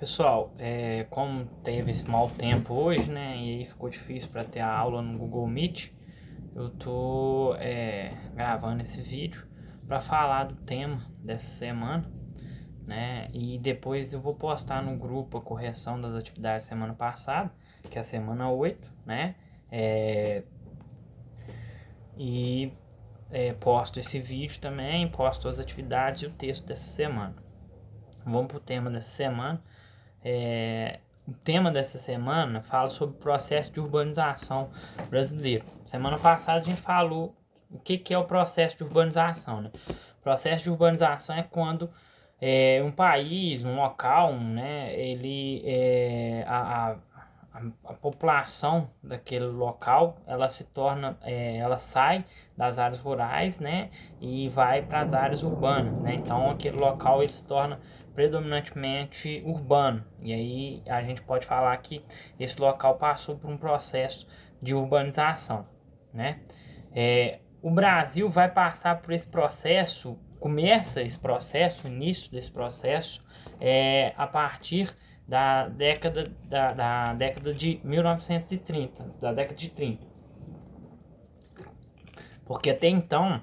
Pessoal, como teve esse mau tempo hoje, né, e aí ficou difícil para ter a aula no Google Meet, eu tô gravando esse vídeo para falar do tema dessa semana, né, e depois eu vou postar no grupo a correção das atividades da semana passada, que é a semana 8, né, é, e posto esse vídeo também, posto as atividades e o texto dessa semana. Vamos pro tema dessa semana. O tema dessa semana fala sobre o processo de urbanização brasileiro. Semana passada a gente falou o que é o processo de urbanização, né? O processo de urbanização é quando um país, um local, né, a população daquele local, ela se torna, ela sai das áreas rurais, né, e vai para as áreas urbanas, né? Então aquele local ele se torna predominantemente urbano. E aí a gente pode falar que esse local passou por um processo de urbanização, né? O Brasil vai passar por esse processo, começa esse processo, o início desse processo, a partir da década de 1930, da década de 30. Porque até então,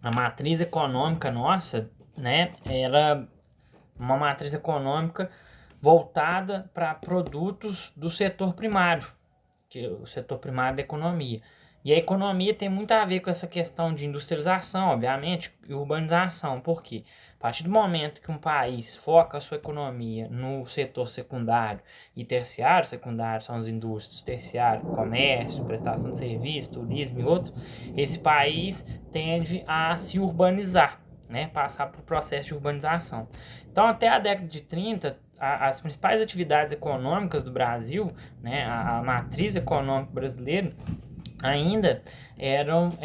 a matriz econômica nossa, né, era uma matriz econômica voltada para produtos do setor primário, que é o setor primário da economia. E a economia tem muito a ver com essa questão de industrialização, obviamente, e urbanização. Por quê? A partir do momento que um país foca a sua economia no setor secundário e terciário, secundário são as indústrias, terciário, comércio, prestação de serviço, turismo e outros, esse país tende a se urbanizar, né? Passar por processo de urbanização. Então, até a década de 30, as principais atividades econômicas do Brasil, né, a matriz econômica brasileira, ainda eram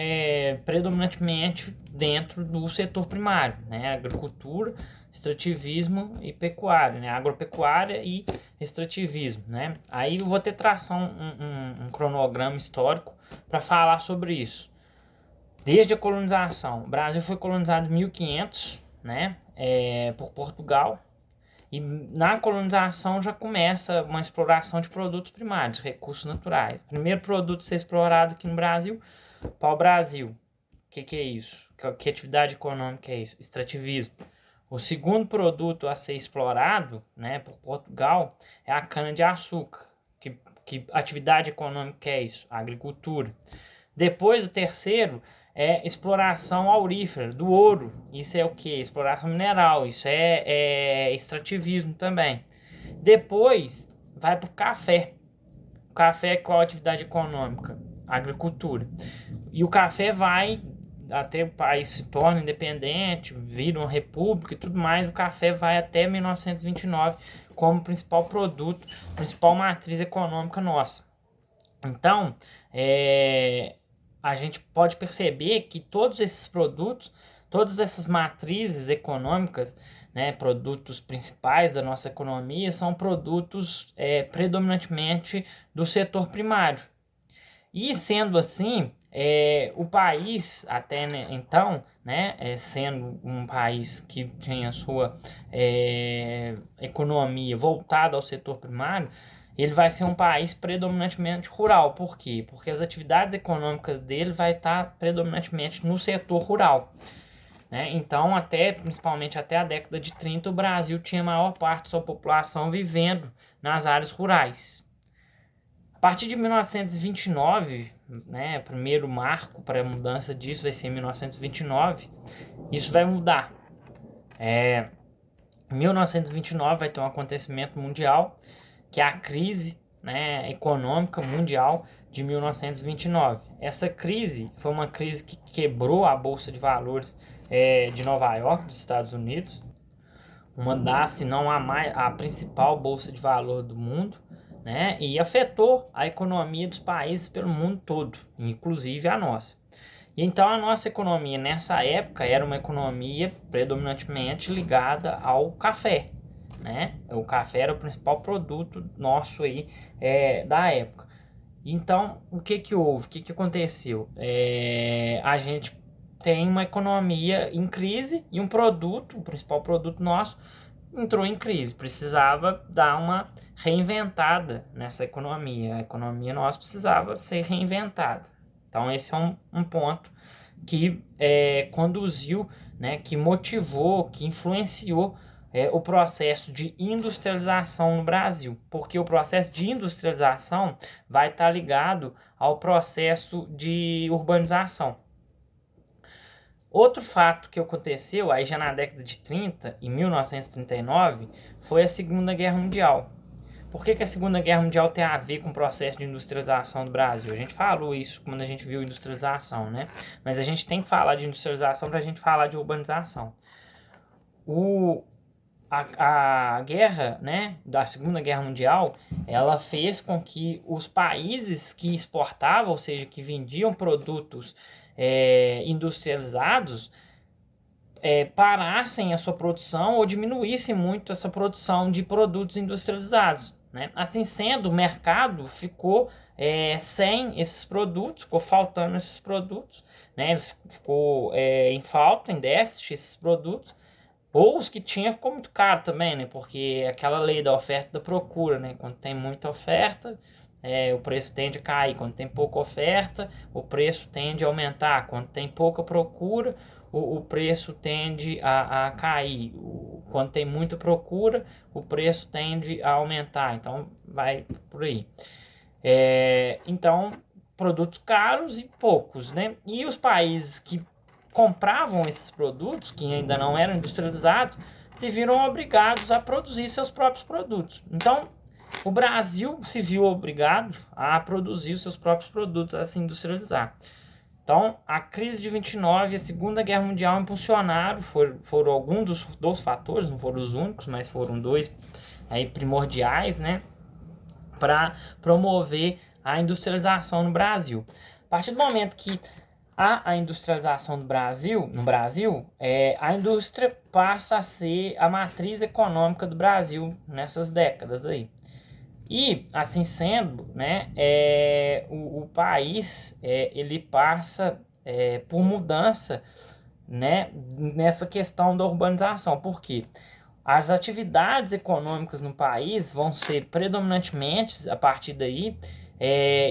predominantemente dentro do setor primário, né, agricultura, extrativismo e pecuária, né, agropecuária e extrativismo, né. Aí eu vou ter traçar um cronograma histórico para falar sobre isso. Desde a colonização, o Brasil foi colonizado em 1500, né, por Portugal. E na colonização já começa uma exploração de produtos primários, recursos naturais. Primeiro produto a ser explorado aqui no Brasil, pau-brasil. O que é isso? Que atividade econômica é isso? Extrativismo. O segundo produto a ser explorado, né, por Portugal é a cana-de-açúcar. Que atividade econômica é isso? A agricultura. Depois, o terceiro é exploração aurífera do ouro. Isso é o que? Exploração mineral. Isso é extrativismo também. Depois, vai para o café. O café é qual atividade econômica? Agricultura. E o café vai até o país se torna independente, vira uma república e tudo mais. O café vai até 1929 como principal produto, principal matriz econômica nossa. Então, a gente pode perceber que todos esses produtos, todas essas matrizes econômicas, né, produtos principais da nossa economia, são produtos predominantemente do setor primário. E sendo assim, o país, até né, então, né, sendo um país que tem a sua economia voltada ao setor primário, ele vai ser um país predominantemente rural. Por quê? Porque as atividades econômicas dele vai estar predominantemente no setor rural. Né? Então, principalmente até a década de 30, o Brasil tinha a maior parte da sua população vivendo nas áreas rurais. A partir de 1929, né, o primeiro marco para a mudança disso vai ser em 1929, isso vai mudar. Em 1929 vai ter um acontecimento mundial, que é a crise, né, econômica mundial de 1929. Essa crise foi uma crise que quebrou a Bolsa de Valores de Nova York, dos Estados Unidos, uma das, se não a principal Bolsa de Valor do mundo, né, e afetou a economia dos países pelo mundo todo, inclusive a nossa. E então a nossa economia nessa época era uma economia predominantemente ligada ao café, né? O café era o principal produto nosso aí da época. Então, o que houve? O que aconteceu? A gente tem uma economia em crise e um produto, o principal produto nosso, entrou em crise, precisava dar uma reinventada nessa economia. A economia nossa precisava ser reinventada. Então esse é um ponto que conduziu, né, que motivou, que influenciou o processo de industrialização no Brasil, porque o processo de industrialização vai estar ligado ao processo de urbanização. Outro fato que aconteceu aí já na década de 30, em 1939, foi a Segunda Guerra Mundial. Por que a Segunda Guerra Mundial tem a ver com o processo de industrialização do Brasil? A gente falou isso quando a gente viu industrialização, né? Mas a gente tem que falar de industrialização para a gente falar de urbanização. A guerra, né, da Segunda Guerra Mundial, ela fez com que os países que exportavam, ou seja, que vendiam produtos industrializados, parassem a sua produção ou diminuíssem muito essa produção de produtos industrializados, né? Assim sendo, o mercado ficou sem esses produtos, ficou faltando esses produtos, né? Ficou em falta, em déficit esses produtos, ou os que tinha ficou muito caro também, né? Porque aquela lei da oferta e da procura, né? Quando tem muita oferta, o preço tende a cair. Quando tem pouca oferta, o preço tende a aumentar. Quando tem pouca procura, o preço tende a cair. Quando tem muita procura, o preço tende a aumentar. Então, vai por aí. Então, produtos caros e poucos, né? E os países que compravam esses produtos, que ainda não eram industrializados, se viram obrigados a produzir seus próprios produtos. Então, o Brasil se viu obrigado a produzir os seus próprios produtos, a se industrializar. Então, a crise de 29 e a Segunda Guerra Mundial impulsionaram, foram alguns dos fatores, não foram os únicos, mas foram dois aí primordiais, né, para promover a industrialização no Brasil. A partir do momento que há a industrialização no Brasil, a indústria passa a ser a matriz econômica do Brasil nessas décadas aí. E, assim sendo, né, o país ele passa por mudança, né, nessa questão da urbanização. Por quê? As atividades econômicas no país vão ser predominantemente, a partir daí,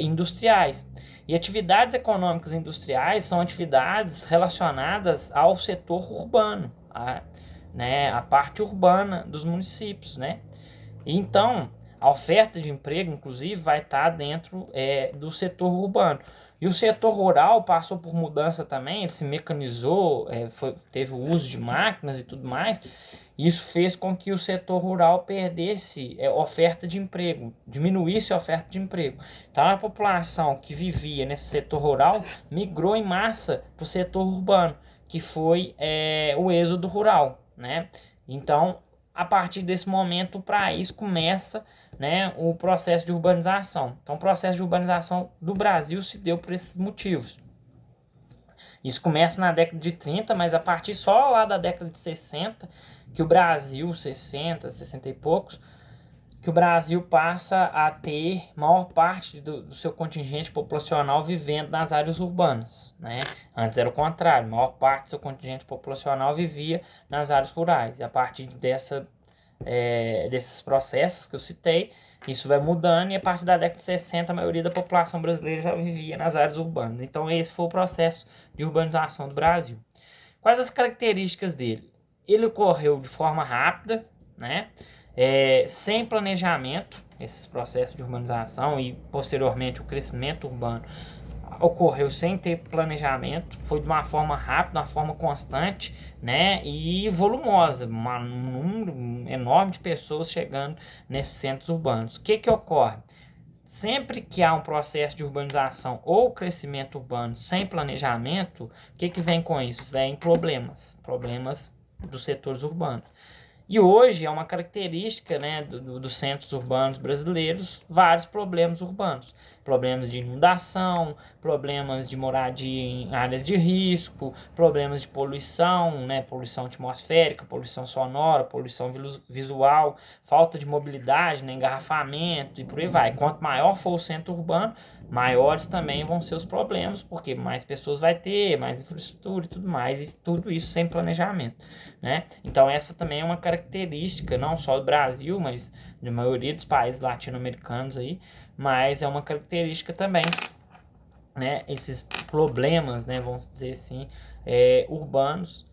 industriais. E atividades econômicas industriais são atividades relacionadas ao setor urbano, a parte urbana dos municípios, né? Então, a oferta de emprego, inclusive, vai estar dentro do setor urbano. E o setor rural passou por mudança também, ele se mecanizou, teve o uso de máquinas e tudo mais. Isso fez com que o setor rural perdesse oferta de emprego, diminuísse a oferta de emprego. Então, a população que vivia nesse setor rural migrou em massa para o setor urbano, que foi o êxodo rural, né? Então, a partir desse momento, o país começa, né, o processo de urbanização. Então, o processo de urbanização do Brasil se deu por esses motivos. Isso começa na década de 30, mas a partir só lá da década de 60, que o Brasil, 60 e poucos, que o Brasil passa a ter maior parte do seu contingente populacional vivendo nas áreas urbanas, né? Antes era o contrário, a maior parte do seu contingente populacional vivia nas áreas rurais. E a partir desses processos que eu citei, isso vai mudando, e a partir da década de 60 a maioria da população brasileira já vivia nas áreas urbanas. Então esse foi o processo de urbanização do Brasil. Quais as características dele? Ele ocorreu de forma rápida, né? Sem planejamento. Esses processos de urbanização e posteriormente o crescimento urbano ocorreu sem ter planejamento, foi de uma forma rápida, uma forma constante, né, e volumosa, um número enorme de pessoas chegando nesses centros urbanos. O que ocorre? Sempre que há um processo de urbanização ou crescimento urbano sem planejamento, o que vem com isso? Vem problemas dos setores urbanos. E hoje é uma característica, né, dos centros urbanos brasileiros, vários problemas urbanos. problemas de inundação, problemas de moradia em áreas de risco, problemas de poluição, né, poluição atmosférica, poluição sonora, poluição visual, falta de mobilidade, né, engarrafamento e por aí vai. Quanto maior for o centro urbano, maiores também vão ser os problemas, porque mais pessoas vai ter, mais infraestrutura e tudo mais, e tudo isso sem planejamento, né? Então essa também é uma característica, não só do Brasil, mas da maioria dos países latino-americanos aí, mas é uma característica também, né? Esses problemas, né, vamos dizer assim, urbanos,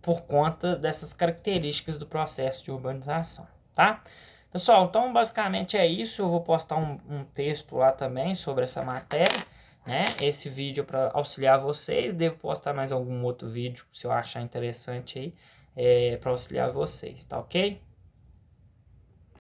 por conta dessas características do processo de urbanização, tá? Pessoal, então basicamente é isso. Eu vou postar um texto lá também sobre essa matéria, né? Esse vídeo é para auxiliar vocês. Devo postar mais algum outro vídeo se eu achar interessante aí, para auxiliar vocês, tá ok?